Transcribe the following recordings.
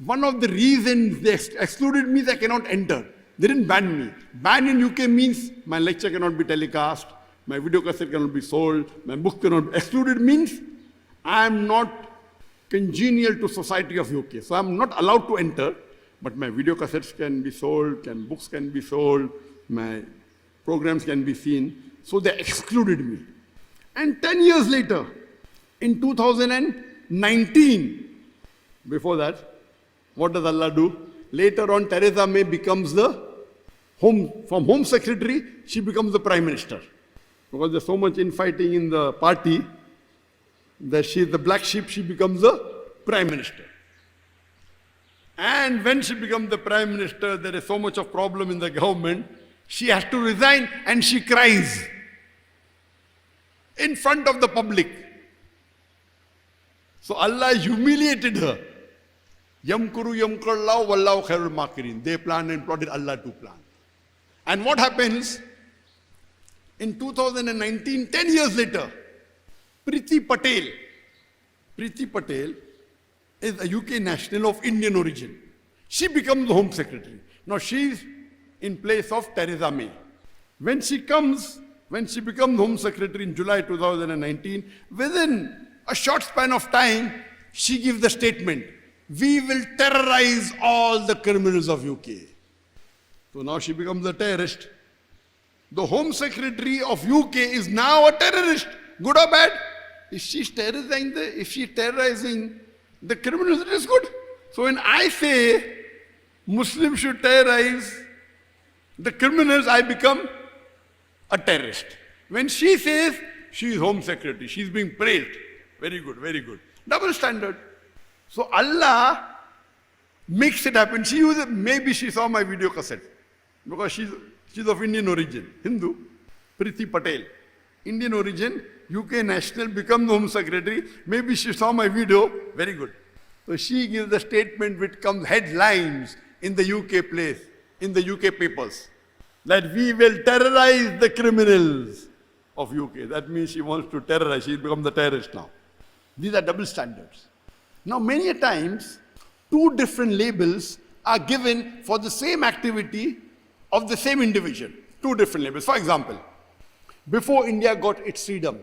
One of the reasons they excluded me is I cannot enter. They didn't ban me. Ban in UK means my lecture cannot be telecast, my video cassette cannot be sold, my book cannot be. Excluded means I am not congenial to society of UK. So I am not allowed to enter, but my video cassettes can be sold, books can be sold, my programs can be seen. So they excluded me. And 10 years later, in 2019, before that, what does Allah do? Later on, Theresa May becomes from Home Secretary, she becomes the Prime Minister. Because there's so much infighting in the party, that she's the black sheep, she becomes the Prime Minister. And when she becomes the Prime Minister, there is so much of problem in the government, she has to resign and she cries in front of the public. So Allah humiliated her. Yamkuru yamkurallahu wallahu khairul makirin. They planned and plotted, Allah to plan. And what happens? In 2019, 10 years later, Priti Patel is a UK national of Indian origin. She becomes the Home Secretary. Now she's in place of Theresa May. When she becomes Home Secretary in July 2019, within a short span of time, she gives the statement, we will terrorize all the criminals of UK. So now she becomes a terrorist. The Home Secretary of UK is now a terrorist. Good or bad? If she's terrorizing the criminals, it is good. So when I say Muslims should terrorize the criminals, I become a terrorist. When she says she is Home Secretary, she's being praised. Very good, very good. Double standard. So Allah makes it happen. Maybe she saw my video cassette because she's of Indian origin, Hindu, Priti Patel. Indian origin, UK national, becomes Home Secretary. Maybe she saw my video. Very good. So she gives the statement which comes headlines in the UK place, in the UK papers, that we will terrorize the criminals of UK. That means she wants to terrorize. She's become the terrorist now. These are double standards. Now, many a times, two different labels are given for the same activity of the same individual. Two different labels. For example, before India got its freedom,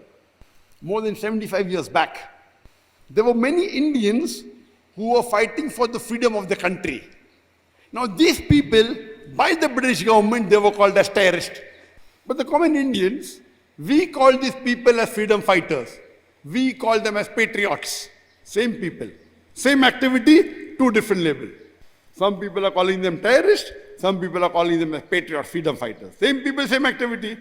more than 75 years back, there were many Indians who were fighting for the freedom of the country. Now, these people, by the British government, they were called as terrorists. But the common Indians, we call these people as freedom fighters. We call them as patriots. Same people, same activity, two different labels. Some people are calling them terrorists, some people are calling them as patriots, freedom fighters. Same people, same activity.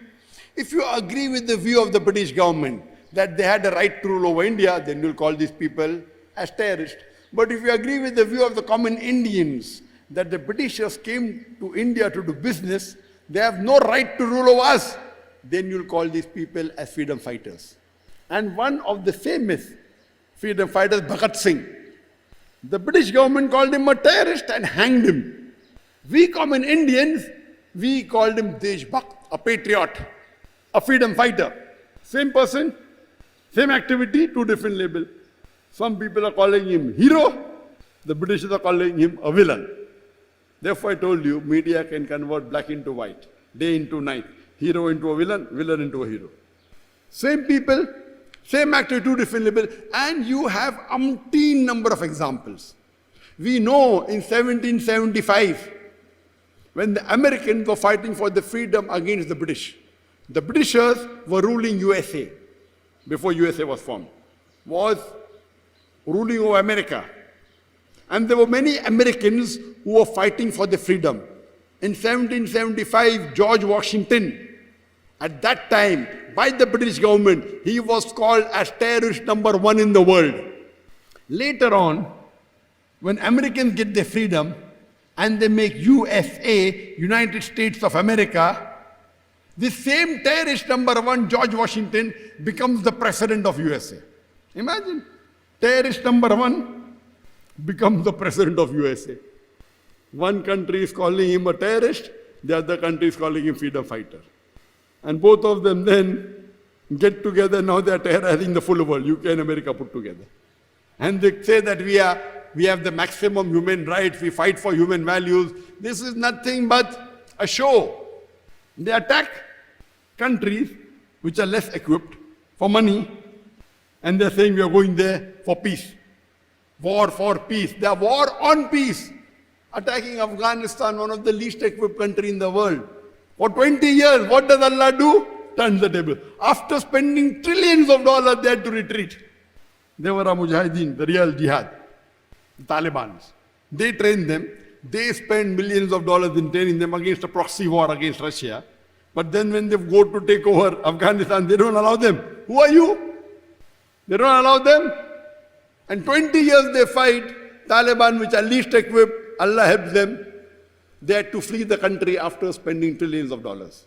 If you agree with the view of the British government that they had the right to rule over India, then you'll call these people as terrorists. But if you agree with the view of the common Indians that the Britishers came to India to do business, they have no right to rule over us, then you'll call these people as freedom fighters. And one of the famous freedom fighters, Bhagat Singh, the British government called him a terrorist and hanged him. We common Indians, we called him Deshbhakt, a patriot, a freedom fighter. Same person, same activity, two different labels. Some people are calling him hero, the Britishers are calling him a villain. Therefore I told you, media can convert black into white, day into night, hero into a villain, villain into a hero. Same people, same activity, two different labels, and you have umpteen number of examples. We know in 1775, when the Americans were fighting for the freedom against the British, the Britishers were ruling USA, before USA was formed, was ruling over America. And there were many Americans who were fighting for the freedom. In 1775, George Washington, at that time, by the British government, he was called as terrorist number one in the world. Later on, when Americans get their freedom and they make USA, United States of America, the same terrorist number one, George Washington, becomes the president of USA. Imagine, terrorist number one becomes the president of USA. One country is calling him a terrorist, the other country is calling him freedom fighter. And both of them then get together, now they are terrorizing the full world, UK and America put together. And they say that we are we have the maximum human rights, we fight for human values. This is nothing but a show. They attack countries which are less equipped for money, and they're saying we are going there for peace. War for peace. They are war on peace. Attacking Afghanistan, one of the least equipped country in the world. For 20 years, what does Allah do? Turns the table. After spending trillions of dollars, they had to retreat. They were a mujahideen, the real jihad. The Taliban. They trained them. They spend millions of dollars in training them against a proxy war against Russia. But then when they go to take over Afghanistan, they don't allow them. Who are you? They don't allow them. And 20 years they fight. Taliban, which are least equipped, Allah helps them. They had to flee the country after spending trillions of dollars.